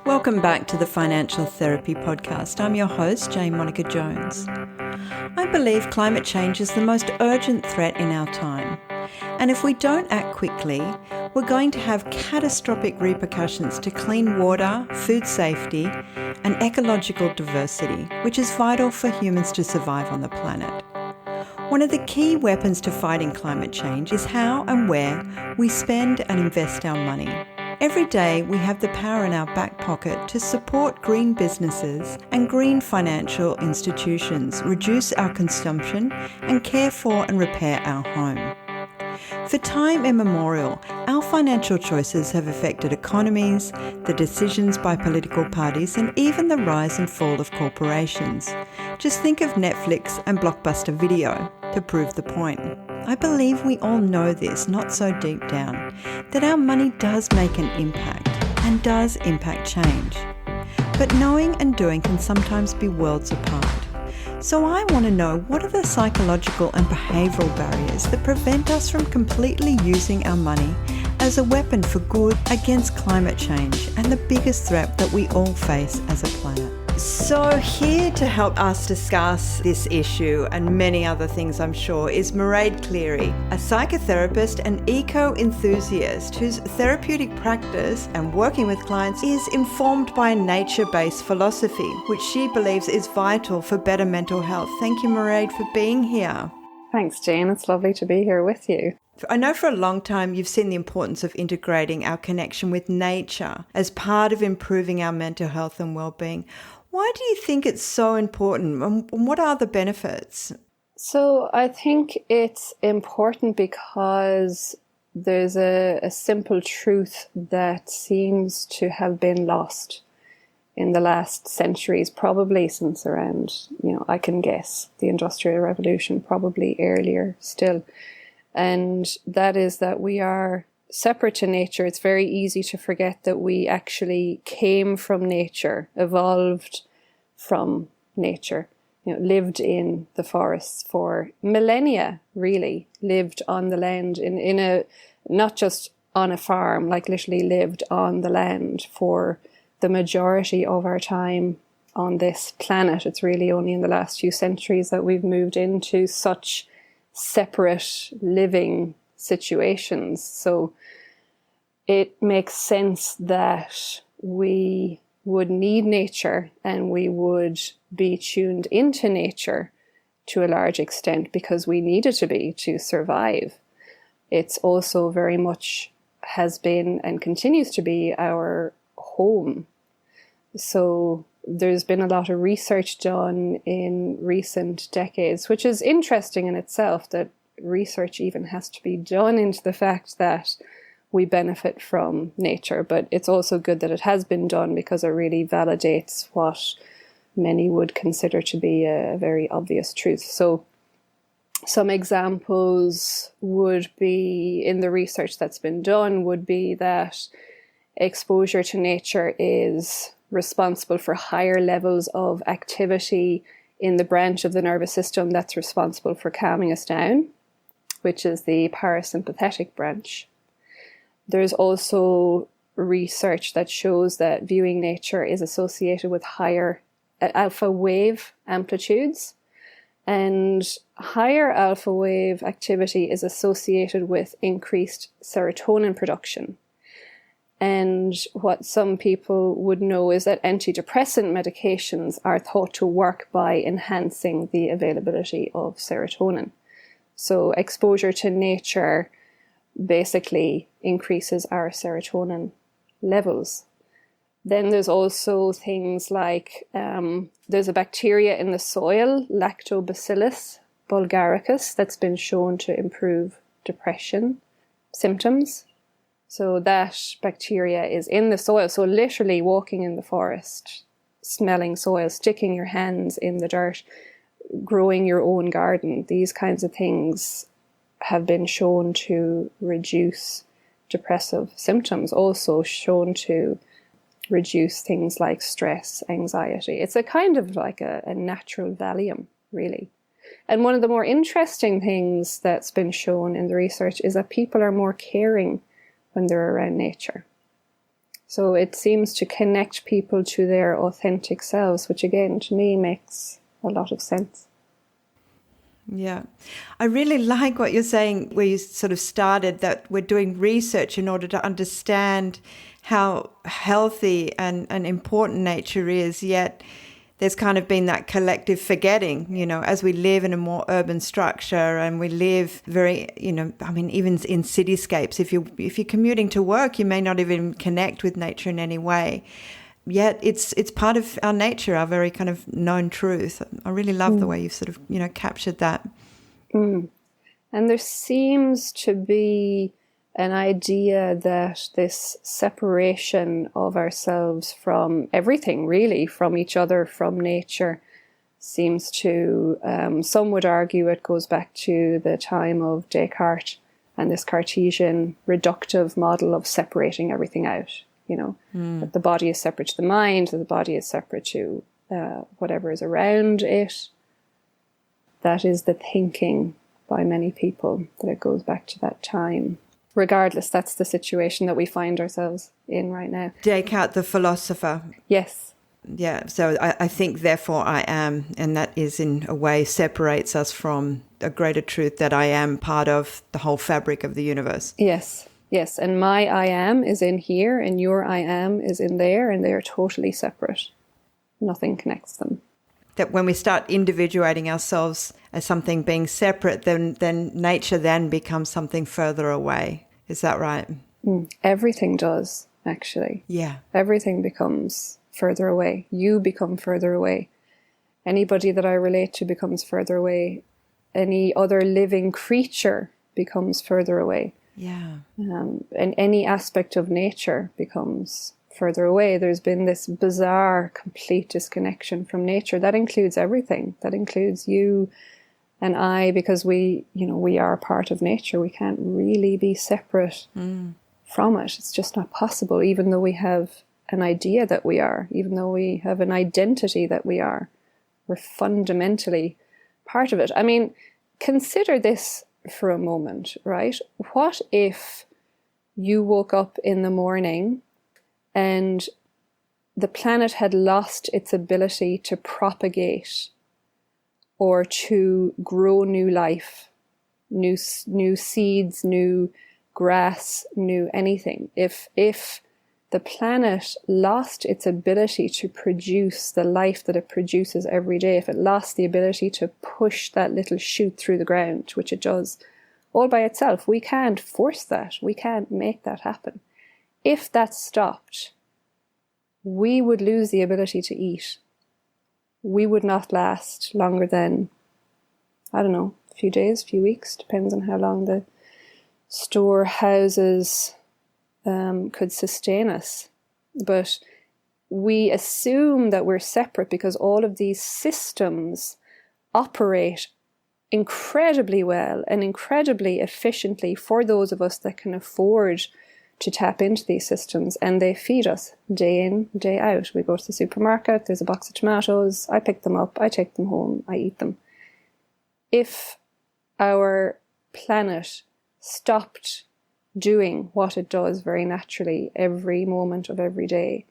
Welcome back to the Financial Therapy Podcast. I'm your host, Jane Monica Jones. I believe climate change is the most urgent threat in our time. And if we don't act quickly, we're going to have catastrophic repercussions to clean water, food safety, and ecological diversity, which is vital for humans to survive on the planet. One of the key weapons to fighting climate change is how and where we spend and invest our money. Every day we have the power in our back pocket to support green businesses and green financial institutions, reduce our consumption and care for and repair our home. For time immemorial, our financial choices have affected economies, the decisions by political parties, and even the rise and fall of corporations. Just think of Netflix and Blockbuster video to prove the point. I believe we all know this, not so deep down, that our money does make an impact and does impact change. But knowing and doing can sometimes be worlds apart. So I want to know, what are the psychological and behavioural barriers that prevent us from completely using our money as a weapon for good against climate change and the biggest threat that we all face as a planet? So here to help us discuss this issue and many other things, I'm sure, is Mairead Cleary, a psychotherapist and eco-enthusiast whose therapeutic practice and working with clients is informed by a nature-based philosophy, which she believes is vital for better mental health. Thank you, Mairead, for being here. Thanks, Jane. It's lovely to be here with you. I know for a long time you've seen the importance of integrating our connection with nature as part of improving our mental health and well-being. Why do you think it's so important, and what are the benefits? So I think it's important because there's a simple truth that seems to have been lost in the last centuries, probably since around, I can guess, the Industrial Revolution, probably earlier still. And that is that we are separate to nature. It's very easy to forget that we actually came from nature, evolved from nature, lived in the forests for millennia, really, lived on the land in a, not just on a farm, like literally lived on the land for the majority of our time on this planet. It's really only in the last few centuries that we've moved into such separate living situations. So it makes sense that we would need nature and we would be tuned into nature to a large extent because we needed to be to survive. It's also very much has been and continues to be our home. So there's been a lot of research done in recent decades, which is interesting in itself, that research even has to be done into the fact that we benefit from nature. But it's also good that it has been done because it really validates what many would consider to be a very obvious truth. So some examples would be, in the research that's been done, would be that exposure to nature is responsible for higher levels of activity in the branch of the nervous system that's responsible for calming us down, which is the parasympathetic branch. There's also research that shows that viewing nature is associated with higher alpha wave amplitudes, and higher alpha wave activity is associated with increased serotonin production. And what some people would know is that antidepressant medications are thought to work by enhancing the availability of serotonin. So exposure to nature basically increases our serotonin levels. Then there's also things like, there's a bacteria in the soil, Lactobacillus bulgaricus, that's been shown to improve depression symptoms. So that bacteria is in the soil. So literally walking in the forest, smelling soil, sticking your hands in the dirt, growing your own garden, these kinds of things have been shown to reduce depressive symptoms, also shown to reduce things like stress, anxiety. It's a kind of like a natural Valium, really. And one of the more interesting things that's been shown in the research is that people are more caring when they're around nature. So it seems to connect people to their authentic selves, which again, to me, makes a lot of sense. Yeah. I really like what you're saying, where you sort of started that we're doing research in order to understand how healthy and important nature is, yet there's kind of been that collective forgetting, as we live in a more urban structure and we live very, even in cityscapes, if you're commuting to work, you may not even connect with nature in any way. Yet it's part of our nature, our very kind of known truth. I really love the way you've sort of, captured that. And there seems to be an idea that this separation of ourselves from everything, really, from each other, from nature, seems to, some would argue it goes back to the time of Descartes and this Cartesian reductive model of separating everything out. That the body is separate to the mind, that the body is separate to whatever is around it. That is the thinking by many people, that it goes back to that time. Regardless, that's the situation that we find ourselves in right now. Descartes, the philosopher. Yes. Yeah, so I think therefore I am, and that is in a way separates us from a greater truth that I am part of the whole fabric of the universe. Yes, and my I am is in here and your I am is in there, and they are totally separate. Nothing connects them. That when we start individuating ourselves as something being separate, then nature then becomes something further away. Is that right? Everything does, actually. Yeah. Everything becomes further away. You become further away. Anybody that I relate to becomes further away. Any other living creature becomes further away. Yeah. And any aspect of nature becomes further away. There's been this bizarre, complete disconnection from nature. That includes everything. That includes you and I, because we are part of nature. We can't really be separate from it. It's just not possible, even though we have an idea that we are, even though we have an identity that we are. We're fundamentally part of it. I mean, consider this for a moment, right? What if you woke up in the morning and the planet had lost its ability to propagate or to grow new life, new seeds, new grass, new anything? If the planet lost its ability to produce the life that it produces every day, if it lost the ability to push that little shoot through the ground, which it does all by itself, we can't force that. We can't make that happen. If that stopped, we would lose the ability to eat. We would not last longer than, a few days, a few weeks, depends on how long the storehouses could sustain us. But we assume that we're separate because all of these systems operate incredibly well and incredibly efficiently for those of us that can afford to tap into these systems, and they feed us day in, day out. We go to the supermarket, there's a box of tomatoes, I pick them up, I take them home, I eat them. If our planet stopped doing what it does very naturally every moment of every day,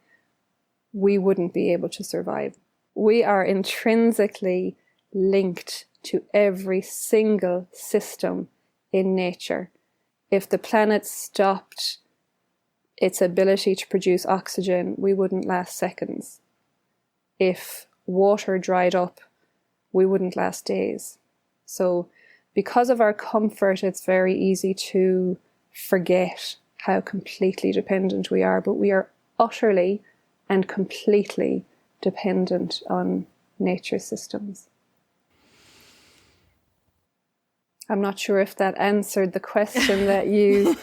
we wouldn't be able to survive. We are intrinsically linked to every single system in nature. If the planet stopped its ability to produce oxygen, we wouldn't last seconds. If water dried up, we wouldn't last days. So because of our comfort, it's very easy to forget how completely dependent we are, but we are utterly and completely dependent on nature's systems. I'm not sure if that answered the question that you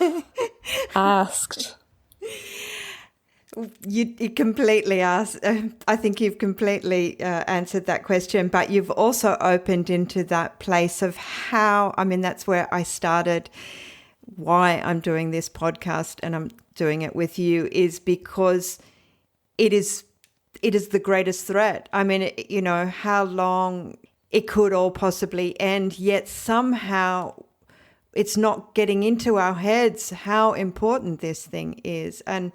asked. You completely asked. I think you've completely answered that question, but you've also opened into that place of how, that's where I started, why I'm doing this podcast and I'm doing it with you is because it is the greatest threat. How long it could all possibly end, yet somehow it's not getting into our heads how important this thing is. And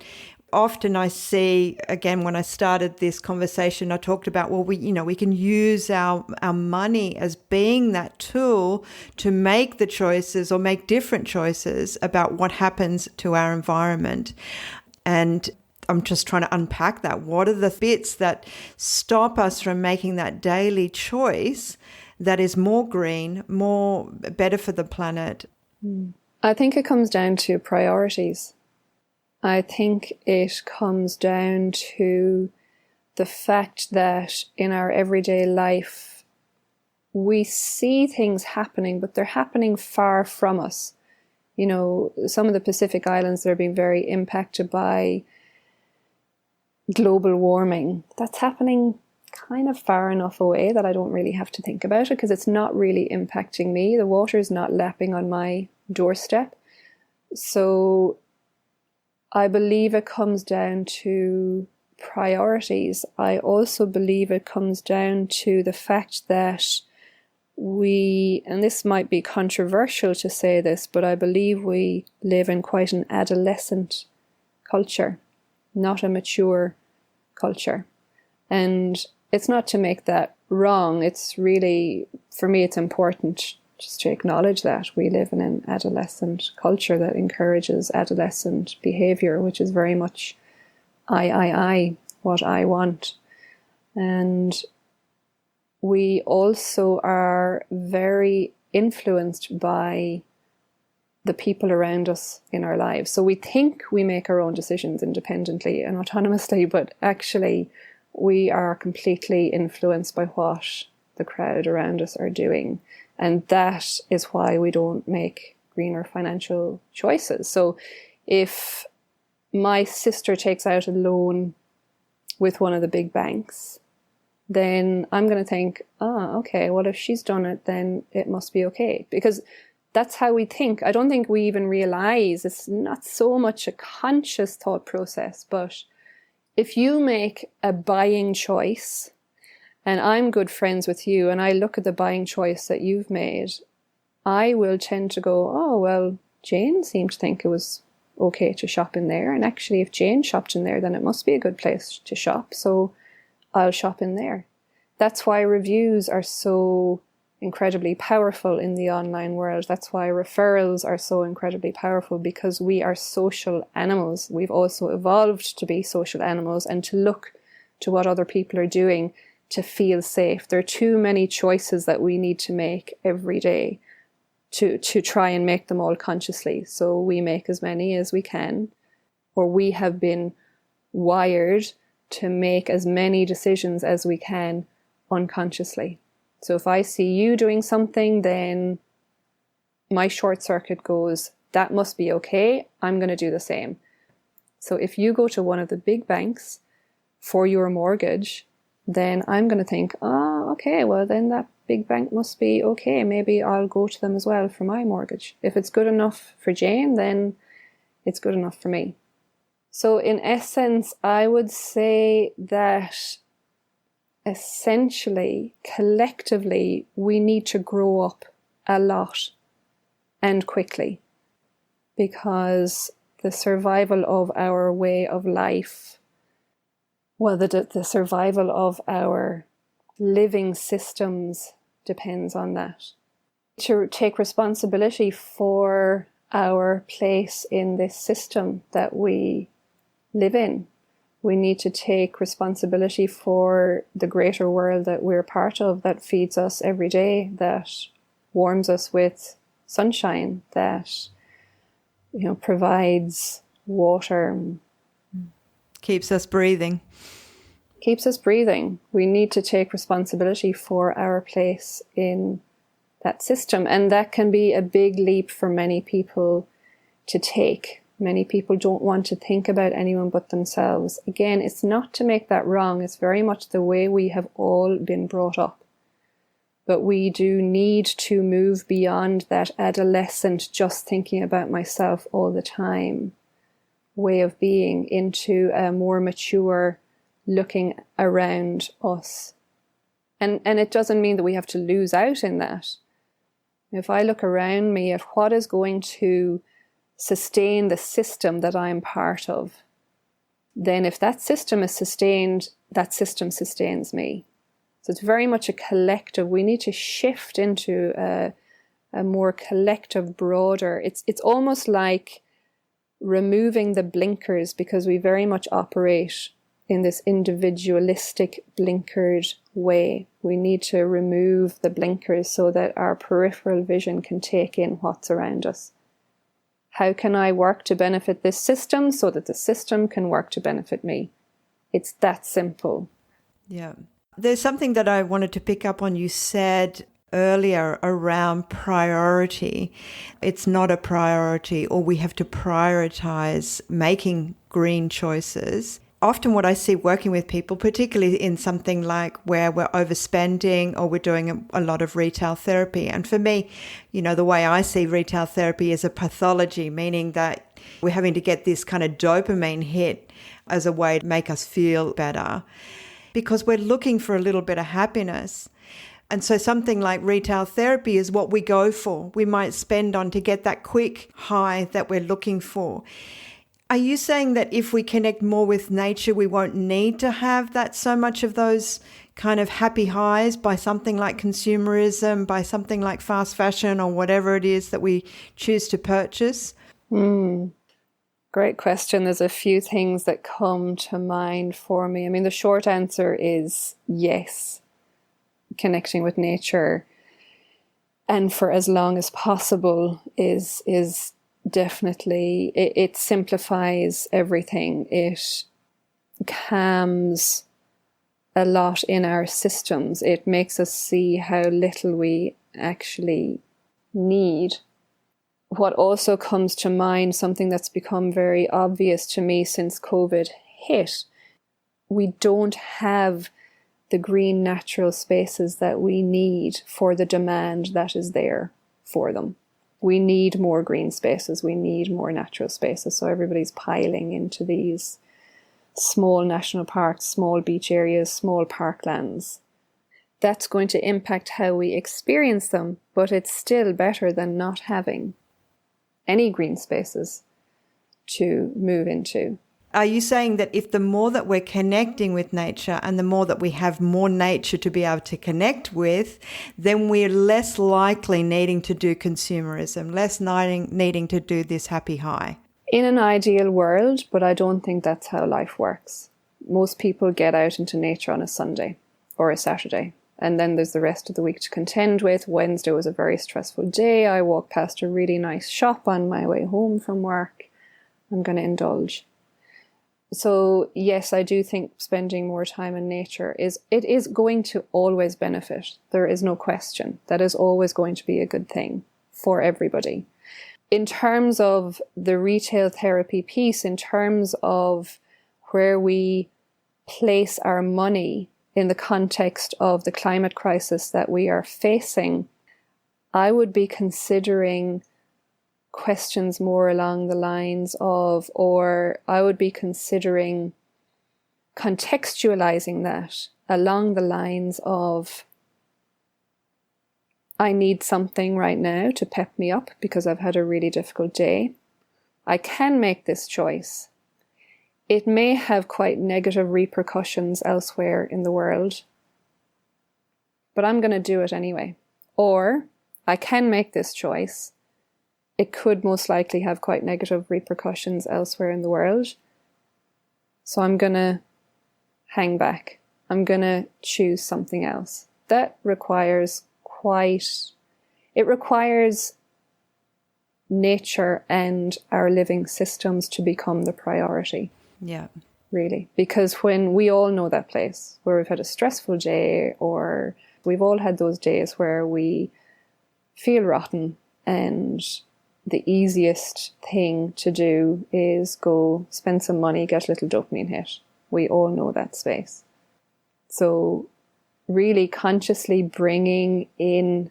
often I see, again, when I started this conversation, I talked about, well, we can use our money as being that tool to make the choices or make different choices about what happens to our environment. And I'm just trying to unpack that. What are the bits that stop us from making that daily choice that is more green, better for the planet? I think it comes down to priorities. I think it comes down to the fact that in our everyday life, we see things happening, but they're happening far from us. You know, some of the Pacific Islands, they're being very impacted by global warming. That's happening kind of far enough away that I don't really have to think about it because it's not really impacting me. The water is not lapping on my doorstep. So I believe it comes down to priorities. I also believe it comes down to the fact that and this might be controversial to say this, but I believe we live in quite an adolescent culture, not a mature culture. And it's not to make that wrong. It's really, for me, it's important just to acknowledge that we live in an adolescent culture that encourages adolescent behaviour, which is very much I, what I want. And we also are very influenced by the people around us in our lives. So we think we make our own decisions independently and autonomously, but actually we are completely influenced by what the crowd around us are doing. And that is why we don't make greener financial choices. So if my sister takes out a loan with one of the big banks, then I'm going to think, okay, well, if she's done it, then it must be okay. Because that's how we think. I don't think we even realize it's not so much a conscious thought process, but if you make a buying choice, and I'm good friends with you, and I look at the buying choice that you've made, I will tend to go, oh, well, Jane seemed to think it was okay to shop in there. And actually, if Jane shopped in there, then it must be a good place to shop. So I'll shop in there. That's why reviews are so incredibly powerful in the online world. That's why referrals are so incredibly powerful, because we are social animals. We've also evolved to be social animals and to look to what other people are doing to feel safe. There are too many choices that we need to make every day to try and make them all consciously. So we make as many as we can, or we have been wired to make as many decisions as we can unconsciously. So if I see you doing something, then my short circuit goes, that must be okay, I'm going to do the same. So if you go to one of the big banks for your mortgage, then I'm going to think, okay, well then that big bank must be okay. Maybe I'll go to them as well for my mortgage. If it's good enough for Jane, then it's good enough for me. So in essence, I would say that essentially, collectively, we need to grow up a lot and quickly, because the survival of our way of life, well, the survival of our living systems depends on that. To take responsibility for our place in this system that we live in, we need to take responsibility for the greater world that we're part of, that feeds us every day, that warms us with sunshine, that, provides water. Keeps us breathing. Keeps us breathing. We need to take responsibility for our place in that system. And that can be a big leap for many people to take. Many people don't want to think about anyone but themselves. Again, it's not to make that wrong. It's very much the way we have all been brought up. But we do need to move beyond that adolescent just thinking about myself all the time way of being into a more mature looking around us. And it doesn't mean that we have to lose out in that. If I look around me at what is going to sustain the system that I'm part of, then if that system is sustained, that system sustains me. So it's very much a collective. We need to shift into a more collective, broader. It's almost like removing the blinkers, because we very much operate in this individualistic, blinkered way. We need to remove the blinkers so that our peripheral vision can take in what's around us. How can I work to benefit this system so that the system can work to benefit me? It's that simple. Yeah. There's something that I wanted to pick up on. You said earlier around priority. It's not a priority, or we have to prioritize making green choices. Often what I see working with people, particularly in something like where we're overspending or we're doing a lot of retail therapy. And for me, the way I see retail therapy is a pathology, meaning that we're having to get this kind of dopamine hit as a way to make us feel better, because we're looking for a little bit of happiness. And so something like retail therapy is what we go for. We might spend on to get that quick high that we're looking for. Are you saying that if we connect more with nature, we won't need to have that so much of those kind of happy highs by something like consumerism, by something like fast fashion, or whatever it is that we choose to purchase? Great question. There's a few things that come to mind for me. I mean, the short answer is yes. Connecting with nature, and for as long as possible, is definitely, it simplifies everything. It calms a lot in our systems. It makes us see how little we actually need. What also comes to mind, something that's become very obvious to me since COVID hit, we don't have the green natural spaces that we need for the demand that is there for them. We need more green spaces. We need more natural spaces. So everybody's piling into these small national parks, small beach areas, small parklands. That's going to impact how we experience them, but it's still better than not having any green spaces to move into. Are you saying that if the more that we're connecting with nature and the more that we have more nature to be able to connect with, then we're less likely needing to do consumerism, less needing to do this happy high? In an ideal world, but I don't think that's how life works. Most people get out into nature on a Sunday or a Saturday, and then there's the rest of the week to contend with. Wednesday was a very stressful day. I walked past a really nice shop on my way home from work. I'm going to indulge. So yes, I do think spending more time in nature is going to always benefit. There is no question. That is always going to be a good thing for everybody. In terms of the retail therapy piece, in terms of where we place our money in the context of the climate crisis that we are facing, I would be considering questions more along the lines of, or I would be considering contextualizing that along the lines of, I need something right now to pep me up because I've had a really difficult day. I can make this choice. It may have quite negative repercussions elsewhere in the world, but I'm going to do it anyway. Or I can make this choice. It could most likely have quite negative repercussions elsewhere in the world. So I'm going to hang back. I'm going to choose something else. That requires nature and our living systems to become the priority. Yeah. Really. Because when we all know that place where we've had a stressful day, or we've all had those days where we feel rotten, and the easiest thing to do is go spend some money, get a little dopamine hit. We all know that space. So really consciously bringing in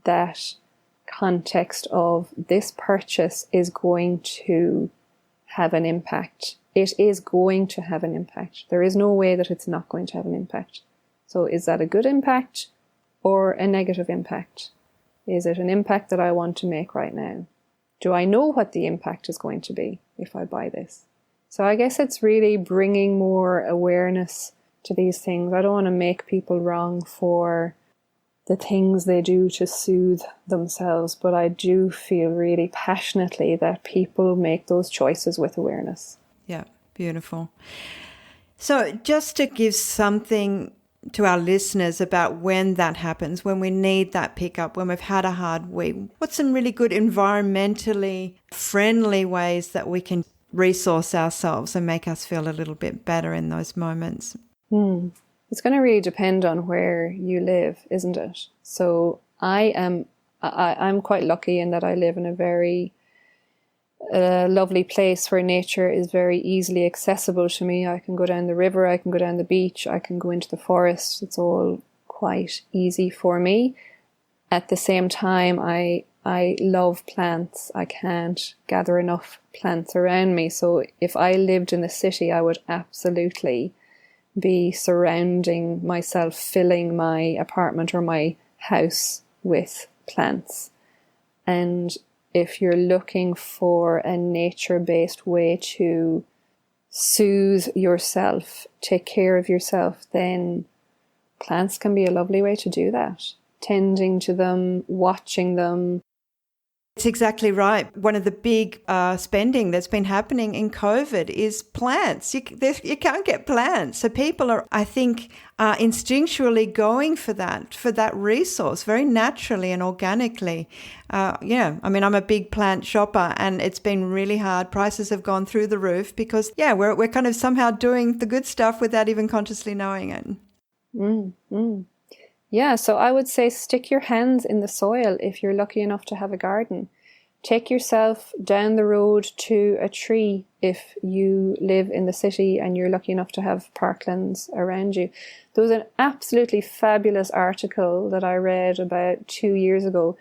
that context of this purchase is going to have an impact. It is going to have an impact. There is no way that it's not going to have an impact. So is that a good impact or a negative impact? Is it an impact that I want to make right now? Do I know what the impact is going to be if I buy this? So I guess it's really bringing more awareness to these things. I don't want to make people wrong for the things they do to soothe themselves, but I do feel really passionately that people make those choices with awareness. Yeah, beautiful. So just to give something to our listeners about when that happens, when we need that pickup, when we've had a hard week, what's some really good environmentally friendly ways that we can resource ourselves and make us feel a little bit better in those moments? It's going to really depend on where you live, isn't it? So I'm quite lucky in that I live in a very lovely place where nature is very easily accessible to me. I can go down the river, I can go down the beach, I can go into the forest. It's all quite easy for me. At the same time, I love plants. I can't gather enough plants around me. So if I lived in the city, I would absolutely be surrounding myself, filling my apartment or my house with plants. And if you're looking for a nature-based way to soothe yourself, take care of yourself, then plants can be a lovely way to do that. Tending to them, watching them. It's exactly right. One of the big spending that's been happening in COVID is plants. You can't get plants. So people are, I think, instinctually going for that resource very naturally and organically. I mean, I'm a big plant shopper and it's been really hard. Prices have gone through the roof because, we're kind of somehow doing the good stuff without even consciously knowing it. Yeah, so I would say stick your hands in the soil if you're lucky enough to have a garden. Take yourself down the road to a tree if you live in the city and you're lucky enough to have parklands around you. There was an absolutely fabulous article that I read about 2 years ago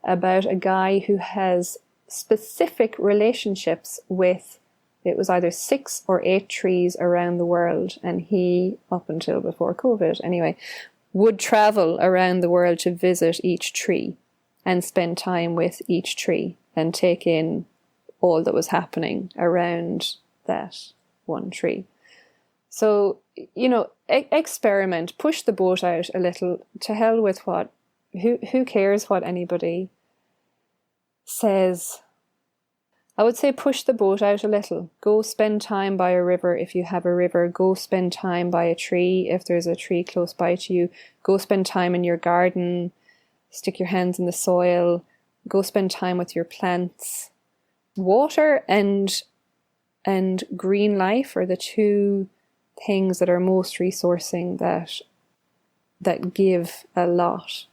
about a guy who has specific relationships with, it was either 6 or 8 trees around the world, and he, up until before COVID anyway, would travel around the world to visit each tree and spend time with each tree and take in all that was happening around that one tree. So, experiment, push the boat out a little. To hell with who cares what anybody says. I would say push the boat out a little. Go spend time by a river if you have a river. Go spend time by a tree if there's a tree close by to you. Go spend time in your garden. Stick your hands in the soil. Go spend time with your plants. Water and green life are the two things that are most resourcing that give a lot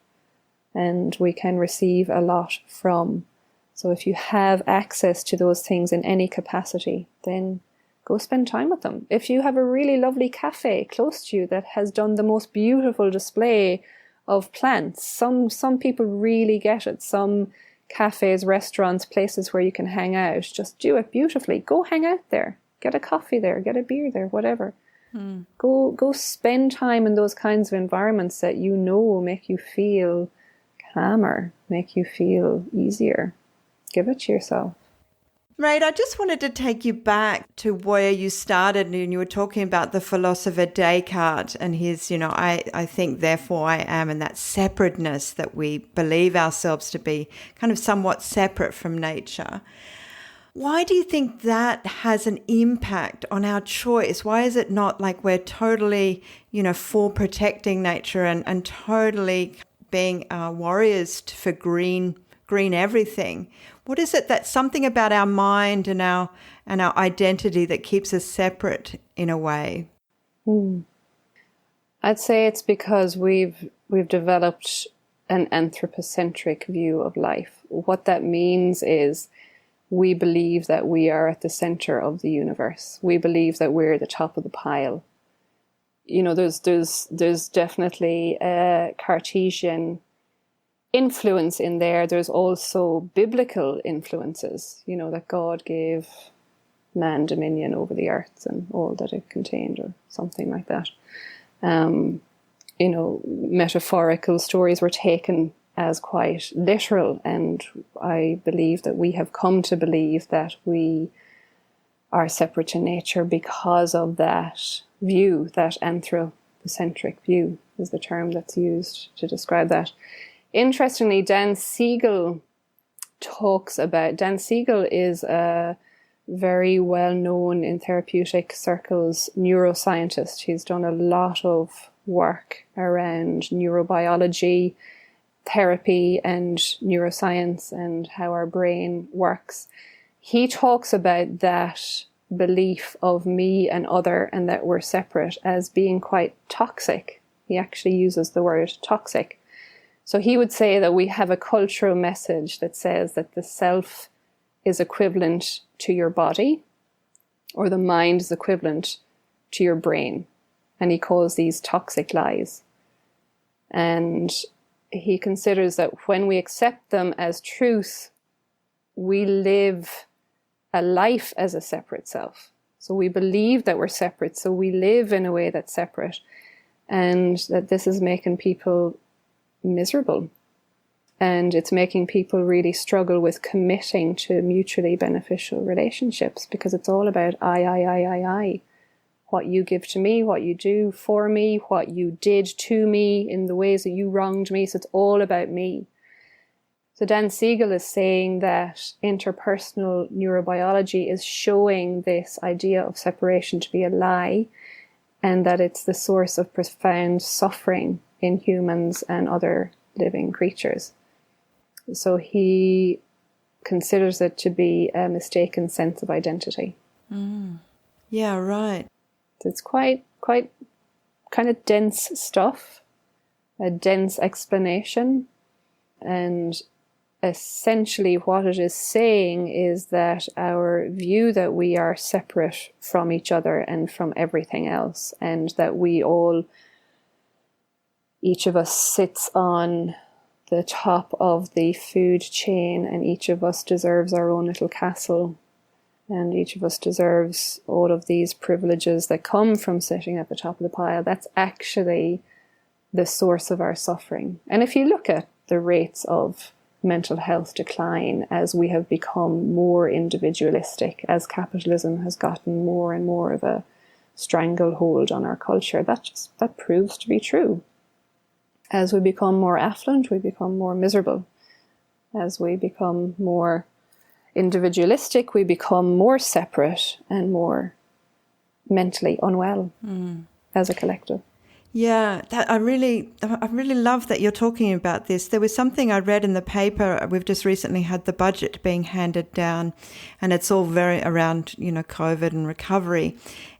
and we can receive a lot from. So if you have access to those things in any capacity, then go spend time with them. If you have a really lovely cafe close to you that has done the most beautiful display of plants, some people really get it. Some cafes, restaurants, places where you can hang out, just do it beautifully. Go hang out there. Get a coffee there, get a beer there, whatever. Go spend time in those kinds of environments that you know will make you feel calmer, make you feel easier. Give it to yourself. Right, I just wanted to take you back to where you started and you were talking about the philosopher Descartes and his, I think, therefore I am, and that separateness that we believe ourselves to be kind of somewhat separate from nature. Why do you think that has an impact on our choice? Why is it not like we're totally, for protecting nature and totally being warriors for green everything? What is it that's something about our mind and our identity that keeps us separate in a way? I'd say it's because we've developed an anthropocentric view of life. What that means is we believe that we are at the center of the universe. We believe that we're the top of the pile. There's definitely a Cartesian influence in there. There's also biblical influences, that God gave man dominion over the earth and all that it contained, or something like that. Metaphorical stories were taken as quite literal, and I believe that we have come to believe that we are separate in nature because of that view, that anthropocentric view is the term that's used to describe that. Interestingly, Dan Siegel is a very well known in therapeutic circles neuroscientist. He's done a lot of work around neurobiology, therapy, and neuroscience and how our brain works. He talks about that belief of me and other and that we're separate as being quite toxic. He actually uses the word toxic. So he would say that we have a cultural message that says that the self is equivalent to your body, or the mind is equivalent to your brain. And he calls these toxic lies. And he considers that when we accept them as truth, we live a life as a separate self. So we believe that we're separate, so we live in a way that's separate, and that this is making people miserable. And it's making people really struggle with committing to mutually beneficial relationships, because it's all about I. What you give to me, what you do for me, what you did to me in the ways that you wronged me. So it's all about me. So Dan Siegel is saying that interpersonal neurobiology is showing this idea of separation to be a lie, and that it's the source of profound suffering in humans and other living creatures. So he considers it to be a mistaken sense of identity. Yeah, right. It's quite kind of dense stuff, a dense explanation. And essentially what it is saying is that our view that we are separate from each other and from everything else, and that each of us sits on the top of the food chain, and each of us deserves our own little castle, and each of us deserves all of these privileges that come from sitting at the top of the pile. That's actually the source of our suffering. And if you look at the rates of mental health decline as we have become more individualistic, as capitalism has gotten more and more of a stranglehold on our culture, that proves to be true. As we become more affluent, we become more miserable. As we become more individualistic, we become more separate and more mentally unwell as a collective. Yeah, I really love that you're talking about this. There was something I read in the paper. We've just recently had the budget being handed down, and it's all very around, COVID and recovery.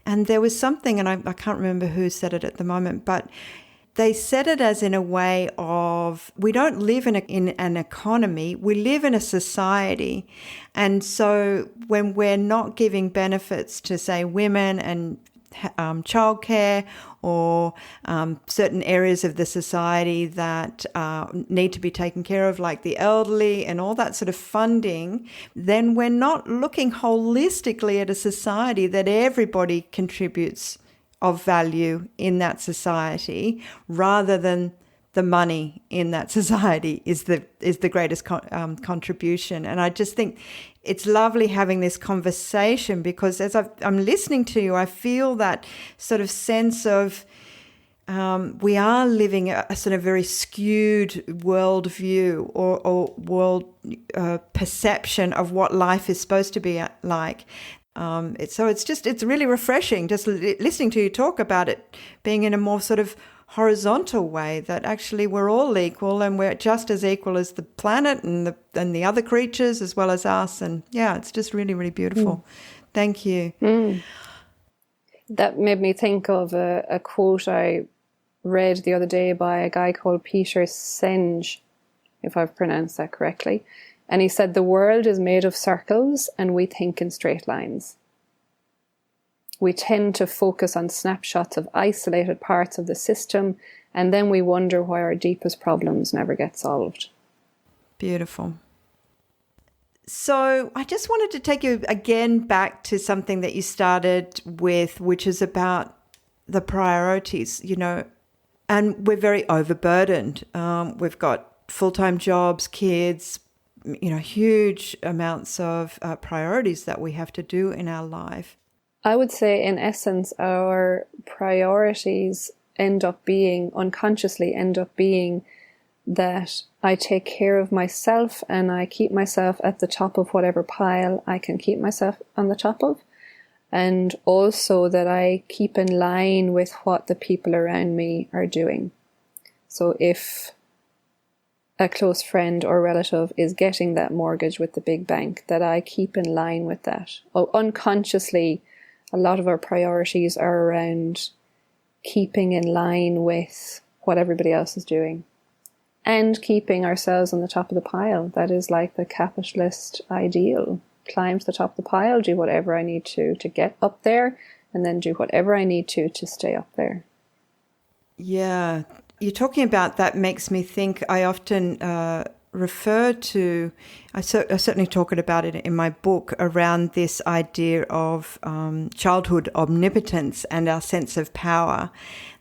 And there was something, and I can't remember who said it at the moment, but they said it as in a way of, we don't live in an economy, we live in a society. And so when we're not giving benefits to, say, women and childcare, or certain areas of the society that need to be taken care of, like the elderly and all that sort of funding, then we're not looking holistically at a society that everybody contributes of value in that society, rather than the money in that society is the greatest contribution. And I just think it's lovely having this conversation, because as I'm listening to you, I feel that sort of sense of we are living a sort of very skewed worldview or world perception of what life is supposed to be like. It's really refreshing just listening to you talk about it being in a more sort of horizontal way, that actually we're all equal, and we're just as equal as the planet and the other creatures as well as us. And yeah, it's just really, really beautiful. Thank you. That made me think of a quote I read the other day by a guy called Peter Senge, if I've pronounced that correctly. And he said, the world is made of circles and we think in straight lines. We tend to focus on snapshots of isolated parts of the system, and then we wonder why our deepest problems never get solved. Beautiful. So I just wanted to take you again back to something that you started with, which is about the priorities, and we're very overburdened. We've got full-time jobs, kids, huge amounts of priorities that we have to do in our life. I would say, in essence, our priorities unconsciously end up being that I take care of myself and I keep myself at the top of whatever pile I can keep myself on the top of. And also that I keep in line with what the people around me are doing. So if a close friend or relative is getting that mortgage with the big bank, that I keep in line with that. Unconsciously, a lot of our priorities are around keeping in line with what everybody else is doing and keeping ourselves on the top of the pile. That is like the capitalist ideal. Climb to the top of the pile, do whatever I need to get up there, and then do whatever I need to stay up there. Yeah. You're talking about that makes me think. I often refer to, I certainly talk about it in my book, around this idea of childhood omnipotence and our sense of power,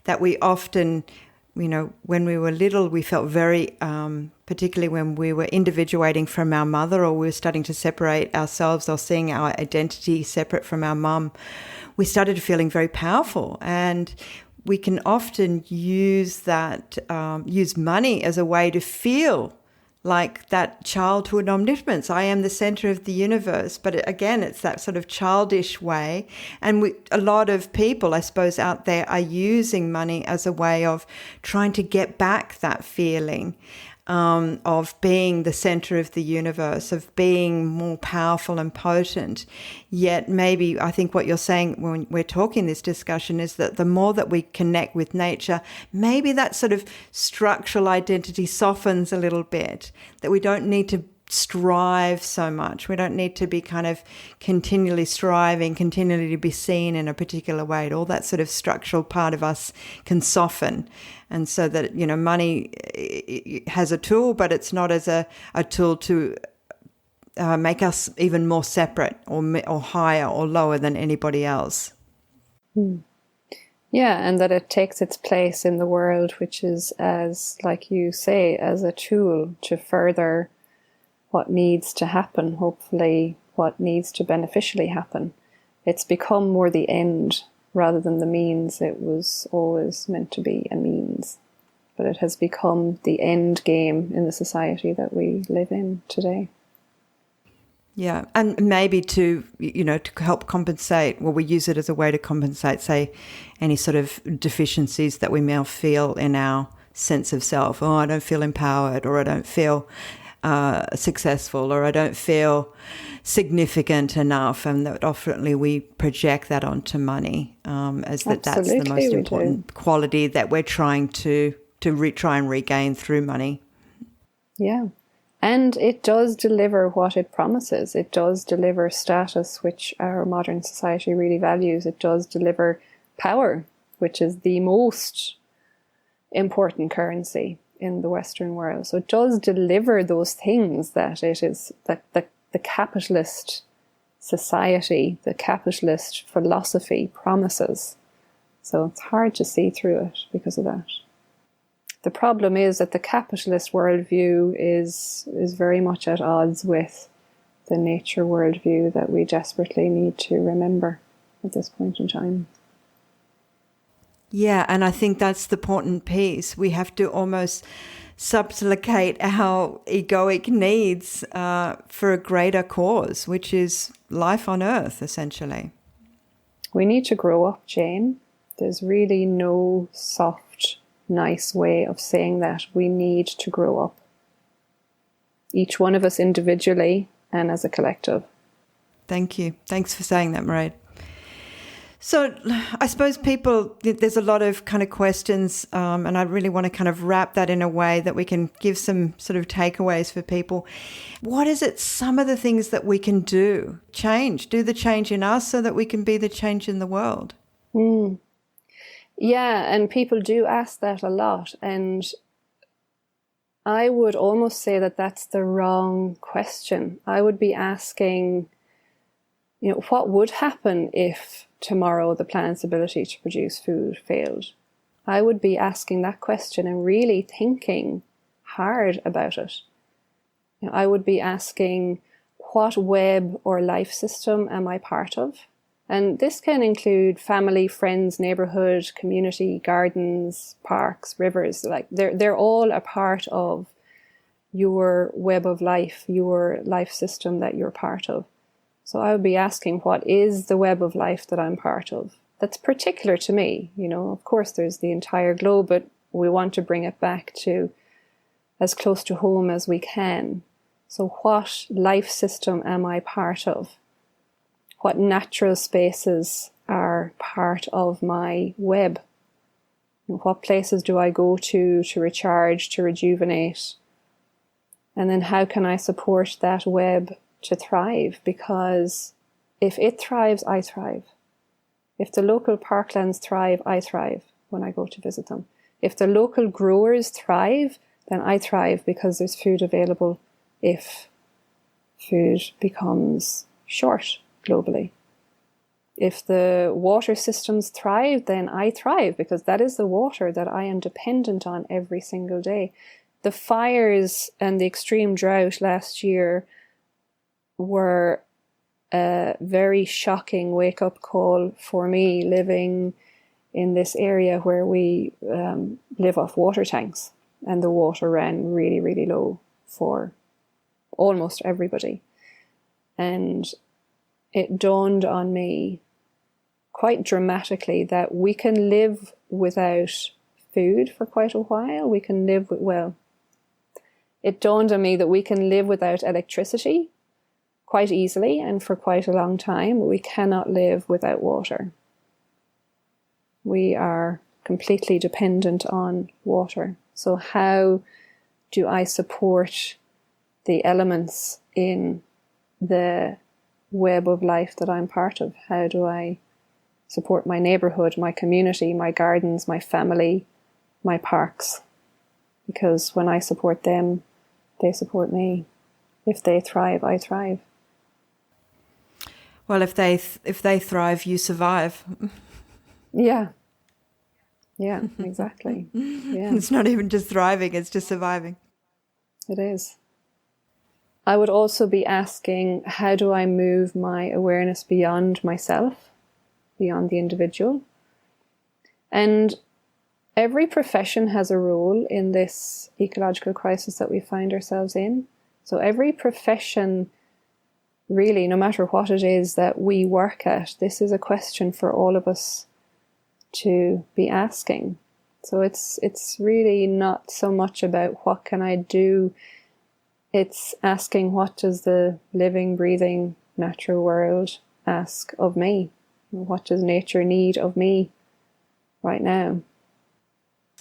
that we often, when we were little, we felt very, particularly when we were individuating from our mother, or we were starting to separate ourselves or seeing our identity separate from our mum, we started feeling very powerful. And we can often use money as a way to feel like that childhood omnipotence. I am the center of the universe. But again, it's that sort of childish way. And a lot of people, I suppose, out there are using money as a way of trying to get back that feeling of being the center of the universe, of being more powerful and potent. Yet maybe I think what you're saying when we're talking this discussion is that the more that we connect with nature, maybe that sort of structural identity softens a little bit, that we don't need to strive so much. We don't need to be kind of continually striving, continually to be seen in a particular way. All that sort of structural part of us can soften. And so that, money has a tool, but it's not as a tool to make us even more separate or higher or lower than anybody else. Yeah, and that it takes its place in the world, which is, as, like you say, as a tool to further what needs to happen, hopefully what needs to beneficially happen. It's become more the end rather than the means. It was always meant to be a means, but it has become the end game in the society that we live in today. Yeah, and maybe to help compensate, we use it as a way to compensate, say, any sort of deficiencies that we may feel in our sense of self. Oh, I don't feel empowered, or I don't feel successful, or I don't feel significant enough, and that often we project that onto money as that's the most important quality that we're trying to try and regain through money. Yeah, and it does deliver what it promises. It does deliver status, which our modern society really values. It does deliver power, which is the most important currency in the Western world. So it does deliver those things that it is that the capitalist society, the capitalist philosophy promises. So it's hard to see through it because of that. The problem is that the capitalist worldview is very much at odds with the nature worldview that we desperately need to remember at this point in time. Yeah, and I think that's the important piece. We have to almost supplicate our egoic needs for a greater cause, which is life on Earth, essentially. We need to grow up, Jane. There's really no soft, nice way of saying that. We need to grow up. Each one of us individually and as a collective. Thank you. Thanks for saying that, Mairead. So I suppose there's a lot of kind of questions, and I really want to kind of wrap that in a way that we can give some sort of takeaways for people. What is it, some of the things that we can do the change in us so that we can be the change in the world? Yeah, and people do ask that a lot. And I would almost say that that's the wrong question. I would be asking, what would happen if tomorrow the planet's ability to produce food failed? I would be asking that question and really thinking hard about it. I would be asking, what web or life system am I part of? And this can include family, friends, neighborhood, community, gardens, parks, rivers. Like they're all a part of your web of life, your life system that you're part of. So I would be asking, what is the web of life that I'm part of? That's particular to me. Of course, there's the entire globe, but we want to bring it back to as close to home as we can. So what life system am I part of? What natural spaces are part of my web? What places do I go to recharge, to rejuvenate? And then how can I support that web to thrive? Because if it thrives, I thrive. If the local parklands thrive, I thrive when I go to visit them. If the local growers thrive, then I thrive because there's food available if food becomes short globally. If the water systems thrive, then I thrive because that is the water that I am dependent on every single day. The fires and the extreme drought last year were a very shocking wake-up call for me, living in this area where we live off water tanks, and the water ran really, really low for almost everybody. And it dawned on me quite dramatically that we can live without food for quite a while. We can live it dawned on me that we can live without electricity quite easily and for quite a long time, but we cannot live without water. We are completely dependent on water. So how do I support the elements in the web of life that I'm part of? How do I support my neighborhood, my community, my gardens, my family, my parks? Because when I support them, they support me. If they thrive, I thrive. Well, if they thrive, you survive. Yeah, exactly. Yeah. It's not even just thriving, it's just surviving. It is. I would also be asking, how do I move my awareness beyond myself, beyond the individual? And every profession has a role in this ecological crisis that we find ourselves in. So every profession, really, no matter what it is that we work at, this is a question for all of us to be asking. So it's really not so much about what can I do. It's asking, what does the living, breathing, natural world ask of me? What does nature need of me right now?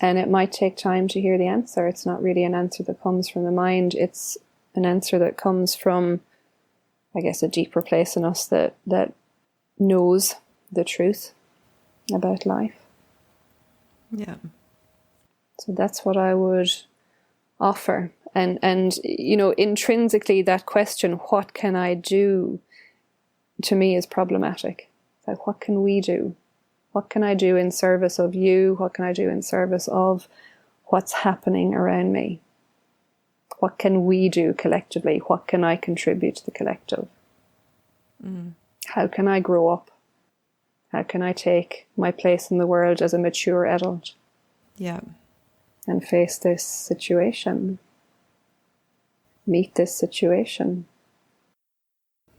And it might take time to hear the answer. It's not really an answer that comes from the mind. It's an answer that comes from, I guess, a deeper place in us that knows the truth about life. Yeah. So that's what I would offer. And intrinsically that question, what can I do, to me is problematic. Like, what can we do? What can I do in service of you? What can I do in service of what's happening around me? What can we do collectively? What can I contribute to the collective? How can I grow up? How can I take my place in the world as a mature adult? Yeah. And face this situation. Meet this situation.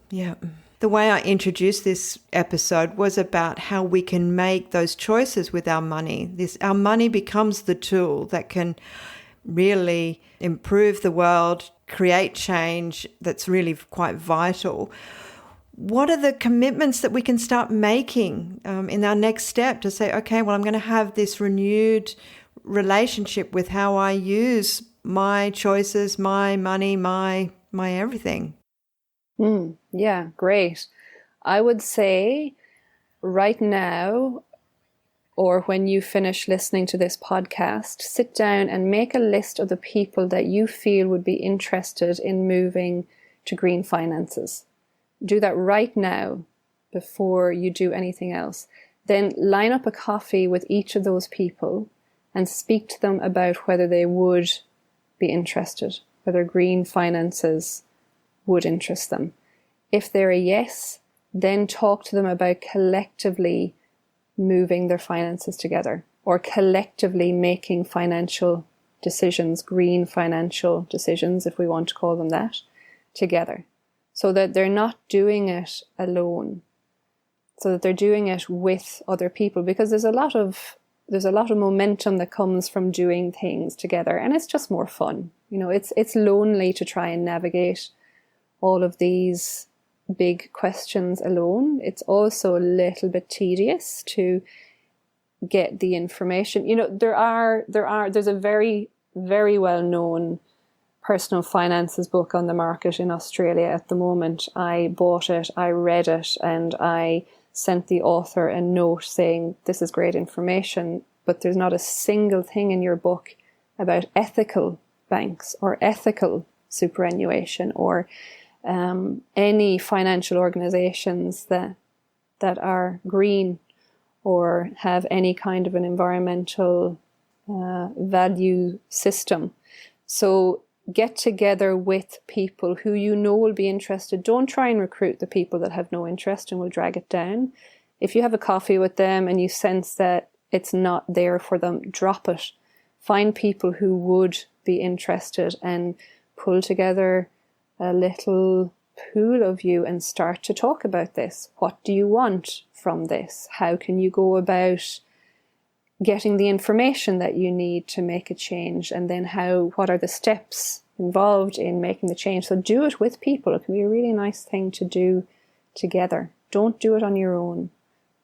Yeah. The way I introduced this episode was about how we can make those choices with our money. Our money becomes the tool that can really improve the world, create change that's really quite vital. What are the commitments that we can start making in our next step to say, okay, well, I'm going to have this renewed relationship with how I use my choices, my money, my everything? Yeah, great. I would say right now, or when you finish listening to this podcast, sit down and make a list of the people that you feel would be interested in moving to green finances. Do that right now before you do anything else. Then line up a coffee with each of those people and speak to them about whether they would be interested. whether green finances would interest them. If they're a yes, then talk to them about collectively moving their finances together, or collectively making financial decisions, green financial decisions, if we want to call them that, together, so that they're not doing it alone, so that they're doing it with other people, because there's a lot of momentum that comes from doing things together, and it's just more fun. It's lonely to try and navigate all of these big questions alone. It's also a little bit tedious to get the information. There's a very, very well known personal finances book on the market in Australia at the moment. I bought it, I read it, and I sent the author a note saying, this is great information, but there's not a single thing in your book about ethical banks or ethical superannuation or any financial organizations that are green or have any kind of an environmental value system. So get together with people who you know will be interested. Don't try and recruit the people that have no interest and will drag it down. If you have a coffee with them and you sense that it's not there for them, drop it. Find people who would be interested and pull together a little pool of you and start to talk about this. What do you want from this? How can you go about getting the information that you need to make a change? And then what are the steps involved in making the change? So do it with people. It can be a really nice thing to do together. Don't do it on your own.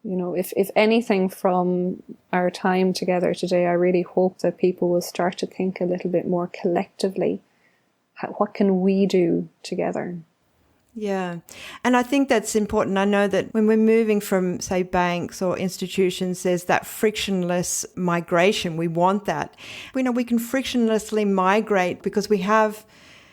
If anything from our time together today, I really hope that people will start to think a little bit more collectively. What can we do together? Yeah. And I think that's important. I know that when we're moving from, say, banks or institutions, there's that frictionless migration. We want that. We can frictionlessly migrate because we have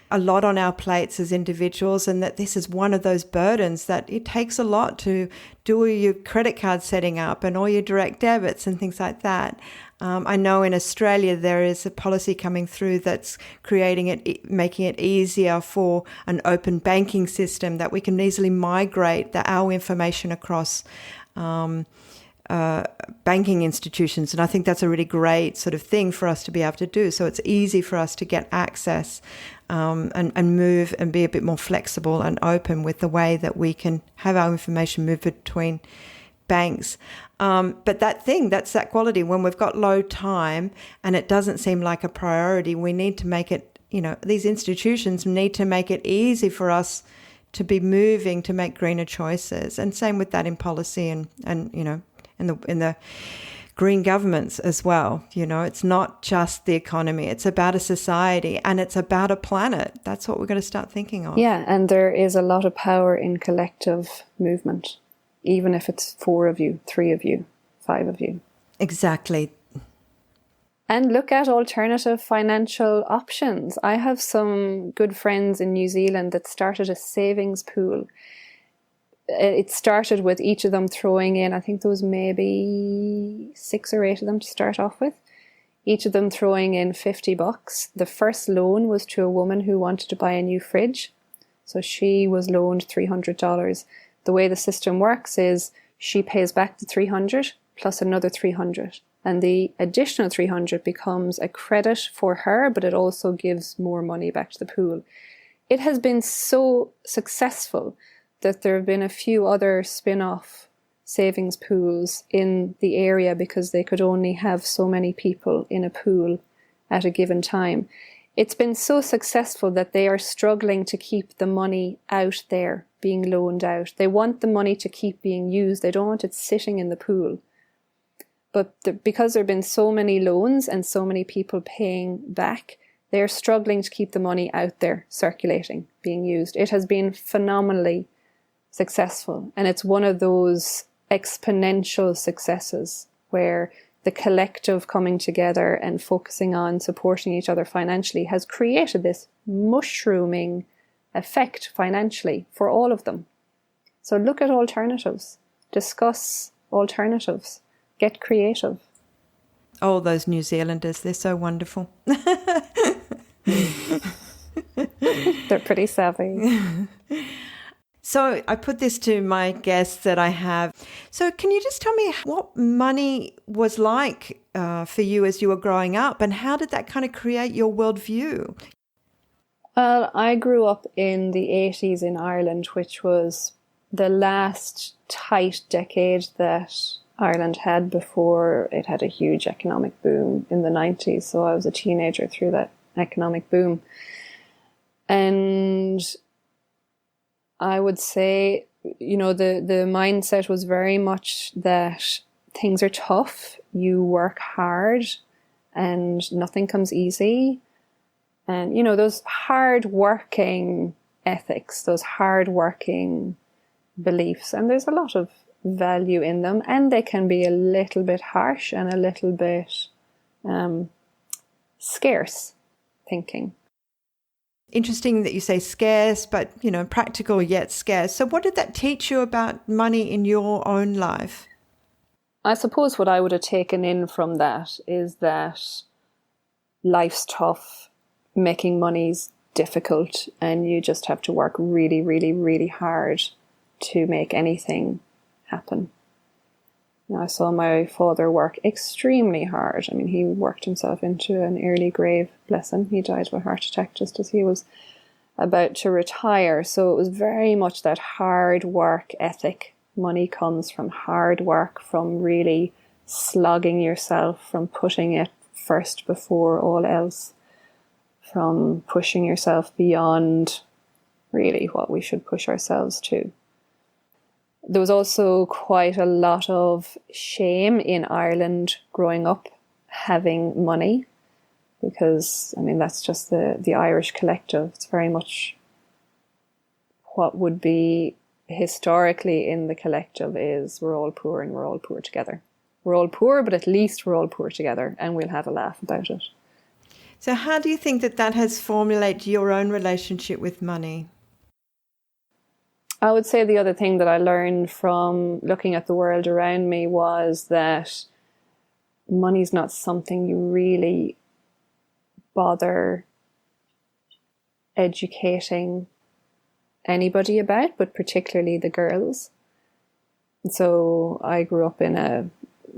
a lot on our plates as individuals, and that this is one of those burdens that it takes a lot to do all your credit card setting up and all your direct debits and things like that. I know in Australia there is a policy coming through that's making it easier for an open banking system, that we can easily migrate our information across banking institutions. And I think that's a really great sort of thing for us to be able to do. So it's easy for us to get access and move and be a bit more flexible and open with the way that we can have our information move between banks. But that's that quality. When we've got low time and it doesn't seem like a priority, we need to make it, these institutions need to make it easy for us to be moving to make greener choices. And same with that in policy and in the green governments as well. It's not just the economy. It's about a society and it's about a planet. That's what we're going to start thinking of. Yeah, and there is a lot of power in collective movement, even if it's 4 of you, 3 of you, 5 of you. Exactly. And look at alternative financial options. I have some good friends in New Zealand that started a savings pool. It started with each of them throwing in, I think there was maybe 6 or 8 of them to start off with, each of them throwing in $50. The first loan was to a woman who wanted to buy a new fridge. So she was loaned $300. The way the system works is she pays back the $300 plus another $300. And the additional $300 becomes a credit for her, but it also gives more money back to the pool. It has been so successful that there have been a few other spin-off savings pools in the area because they could only have so many people in a pool at a given time. It's been so successful that they are struggling to keep the money out there being loaned out. They want the money to keep being used. They don't want it sitting in the pool. But because there have been so many loans and so many people paying back, they're struggling to keep the money out there circulating, being used. It has been phenomenally successful. And it's one of those exponential successes where the collective coming together and focusing on supporting each other financially has created this mushrooming effect financially for all of them. So look at alternatives, discuss alternatives, get creative. Oh, those New Zealanders, they're so wonderful. They're pretty savvy. So I put this to my guests that I have. So can you just tell me what money was like for you as you were growing up, and how did that kind of create your worldview? Well, I grew up in the 80s in Ireland, which was the last tight decade that Ireland had before it had a huge economic boom in the 90s. So I was a teenager through that economic boom. And I would say, the mindset was very much that things are tough, you work hard, and nothing comes easy. And, those hard-working ethics, those hard-working beliefs, and there's a lot of value in them, and they can be a little bit harsh and a little bit scarce thinking. Interesting that you say scarce, but, practical yet scarce. So what did that teach you about money in your own life? I suppose what I would have taken in from that is that life's tough, making money's difficult, and you just have to work really, really, really hard to make anything happen. I saw my father work extremely hard. I mean, he worked himself into an early grave, bless him. He died of a heart attack just as he was about to retire. So it was very much that hard work ethic. Money comes from hard work, from really slogging yourself, from putting it first before all else, from pushing yourself beyond really what we should push ourselves to. There was also quite a lot of shame in Ireland growing up having money, because, that's just the Irish collective. It's very much what would be historically in the collective is we're all poor and we're all poor together. We're all poor, but at least we're all poor together, and we'll have a laugh about it. So how do you think that has formulated your own relationship with money? I would say the other thing that I learned from looking at the world around me was that money's not something you really bother educating anybody about, but particularly the girls. So I grew up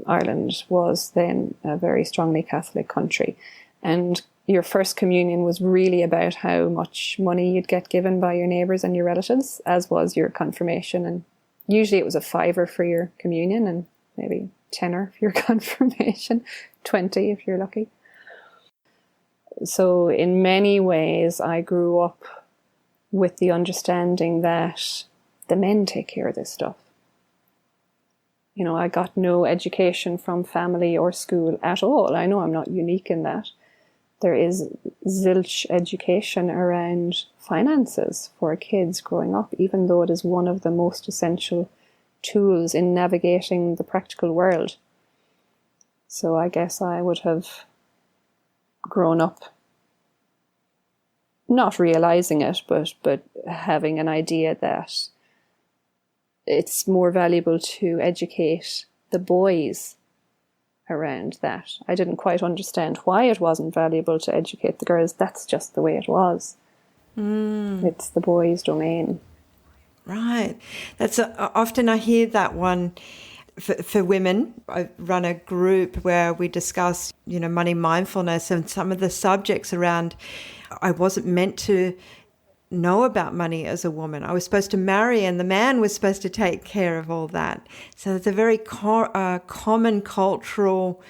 Ireland was then a very strongly Catholic country, and your first communion was really about how much money you'd get given by your neighbours and your relatives, as was your confirmation. And usually it was a $5 for your communion and maybe $10 for your confirmation, 20 if you're lucky. So in many ways, I grew up with the understanding that the men take care of this stuff. I got no education from family or school at all. I know I'm not unique in that. There is zilch education around finances for kids growing up, even though it is one of the most essential tools in navigating the practical world. So I guess I would have grown up not realizing it, but having an idea that it's more valuable to educate the boys around that. I didn't quite understand why it wasn't valuable to educate the girls. That's just the way it was. It's the boys' domain. Right. That's often I hear that one for women. I run a group where we discuss, money mindfulness, and some of the subjects around I wasn't meant to know about money as a woman. I was supposed to marry, and the man was supposed to take care of all that. So it's a very common cultural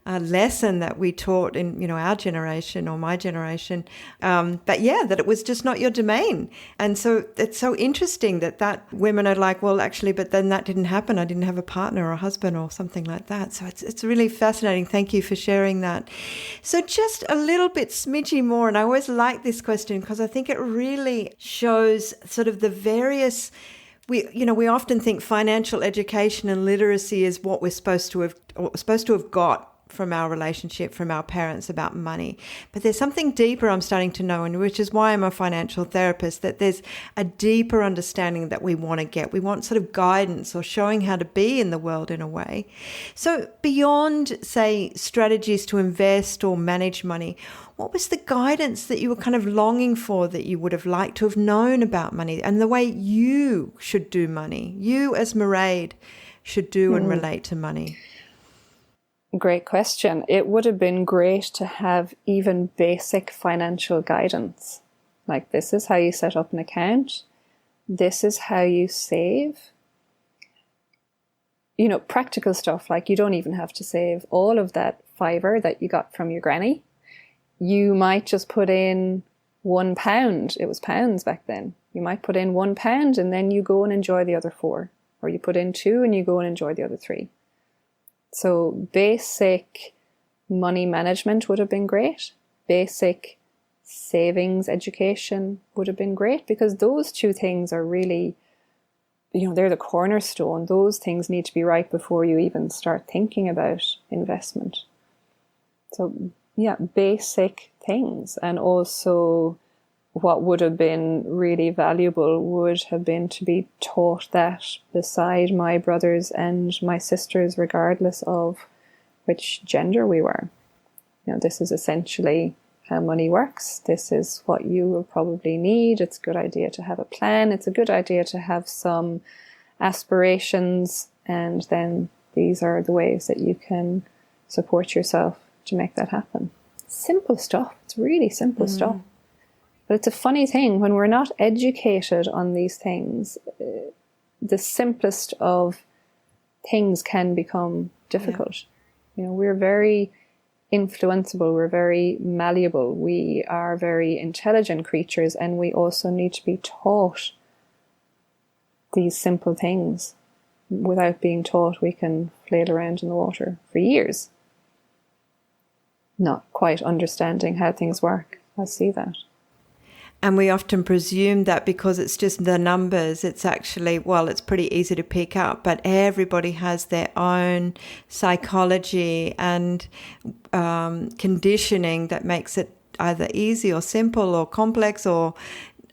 lesson that we taught in, our generation or my generation. But yeah, that it was just not your domain. And so it's so interesting that women are like, well, actually, but then that didn't happen. I didn't have a partner or a husband or something like that. So it's really fascinating. Thank you for sharing that. So just a little bit smidgy more. And I always like this question because I think it really shows sort of the various. We often think financial education and literacy is what we're supposed to have got from our relationship, from our parents about money. But there's something deeper I'm starting to know, and which is why I'm a financial therapist, that there's a deeper understanding that we want to get. We want sort of guidance or showing how to be in the world in a way. So beyond, say, strategies to invest or manage money, what was the guidance that you were kind of longing for, that you would have liked to have known about money and the way you should do money, you as Mairead should do and relate to money? Great question. It would have been great to have even basic financial guidance. Like, this is how you set up an account. This is how you save. You know, practical stuff, like you don't even have to save all of that fiver that you got from your granny. You might just put in £1. It was pounds back then. You might put in £1 and then you go and enjoy the other 4. Or you put in 2 and you go and enjoy the other 3. So basic money management would have been great. Basic savings education would have been great, because those 2 things are really, you know, they're the cornerstone. Those things need to be right before you even start thinking about investment. So yeah, basic things. And also what would have been really valuable would have been to be taught that beside my brothers and my sisters, regardless of which gender we were. You know, this is essentially how money works. This is what you will probably need. It's a good idea to have a plan. It's a good idea to have some aspirations. And then these are the ways that you can support yourself to make that happen. Simple stuff. It's really simple stuff. But it's a funny thing, when we're not educated on these things, the simplest of things can become difficult. Yeah. You know, we're very influenceable, we're very malleable, we are very intelligent creatures, and we also need to be taught these simple things. Without being taught, we can flail around in the water for years, not quite understanding how things work. I see that. And we often presume that because it's just the numbers, it's actually, well, it's pretty easy to pick up, but everybody has their own psychology and conditioning that makes it either easy or simple or complex or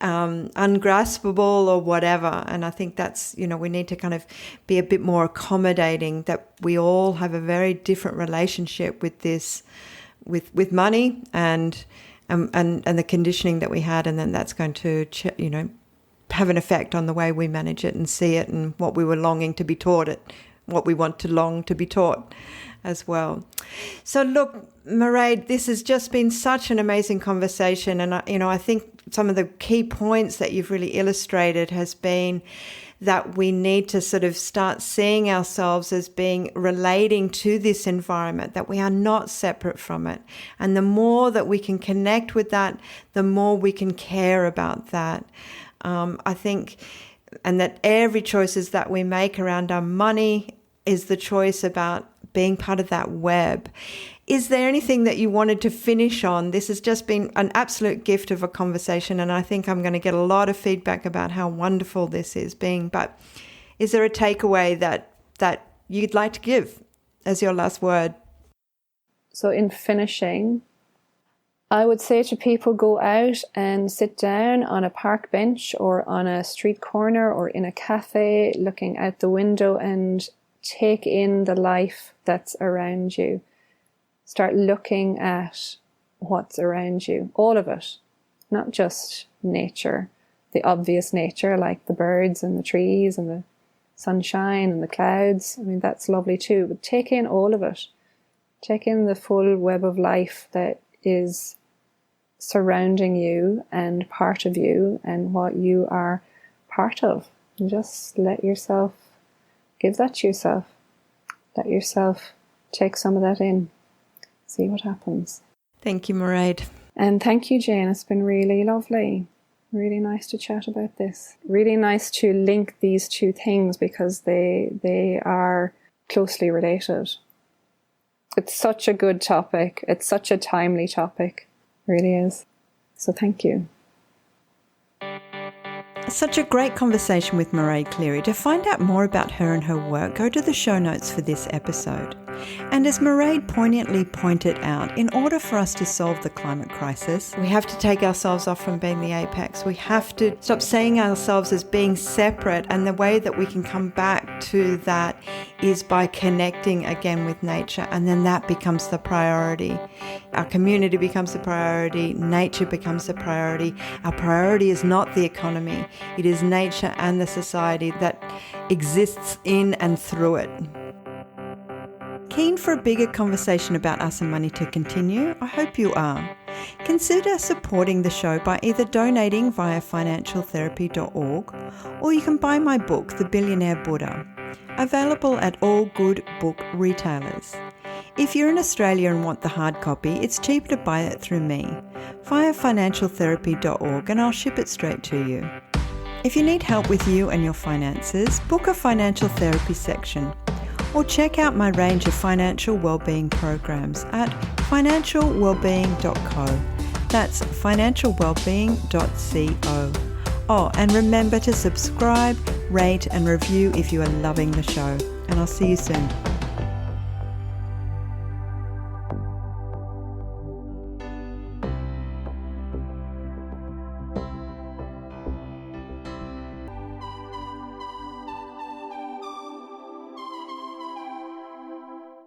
ungraspable or whatever. And I think that's, you know, we need to kind of be a bit more accommodating, that we all have a very different relationship with this, with money and the conditioning that we had, and then that's going to, you know, have an effect on the way we manage it and see it, and what we were longing to be taught it, what we want to long to be taught as well. So look, Mairead, this has just been such an amazing conversation, and I think some of the key points that you've really illustrated has been that we need to sort of start seeing ourselves as being relating to this environment, that we are not separate from it. And the more that we can connect with that, the more we can care about that. I think, and that every choices that we make around our money is the choice about being part of that web. Is there anything that you wanted to finish on? This has just been an absolute gift of a conversation, and I think I'm going to get a lot of feedback about how wonderful this is being. But is there a takeaway that you'd like to give as your last word? So in finishing, I would say to people, go out and sit down on a park bench or on a street corner or in a cafe, looking out the window, and take in the life that's around you. Start looking at what's around you, all of it, not just nature, the obvious nature like the birds and the trees and the sunshine and the clouds. I mean, that's lovely too, but take in all of it. Take in the full web of life that is surrounding you and part of you and what you are part of. And just let yourself, give that to yourself. Let yourself take some of that in. See what happens. Thank you, Mairead. And thank you, Jane. It's been really lovely. Really nice to chat about this. Really nice to link these 2 things, because they are closely related. It's such a good topic. It's such a timely topic. It really is. So thank you. Such a great conversation with Mairead Cleary. To find out more about her and her work, go to the show notes for this episode. And as Mairead poignantly pointed out, in order for us to solve the climate crisis, we have to take ourselves off from being the apex. We have to stop seeing ourselves as being separate, and the way that we can come back to that is by connecting again with nature, and then that becomes the priority. Our community becomes the priority, nature becomes the priority. Our priority is not the economy, it is nature and the society that exists in and through it. Keen for a bigger conversation about us and money to continue? I hope you are. Consider supporting the show by either donating via financialtherapy.org, or you can buy my book, The Billionaire Buddha, available at all good book retailers. If you're in Australia and want the hard copy, it's cheaper to buy it through me via financialtherapy.org, and I'll ship it straight to you. If you need help with you and your finances, book a financial therapy section, or check out my range of financial wellbeing programs at financialwellbeing.co. That's financialwellbeing.co. Oh, and remember to subscribe, rate and review if you are loving the show. And I'll see you soon.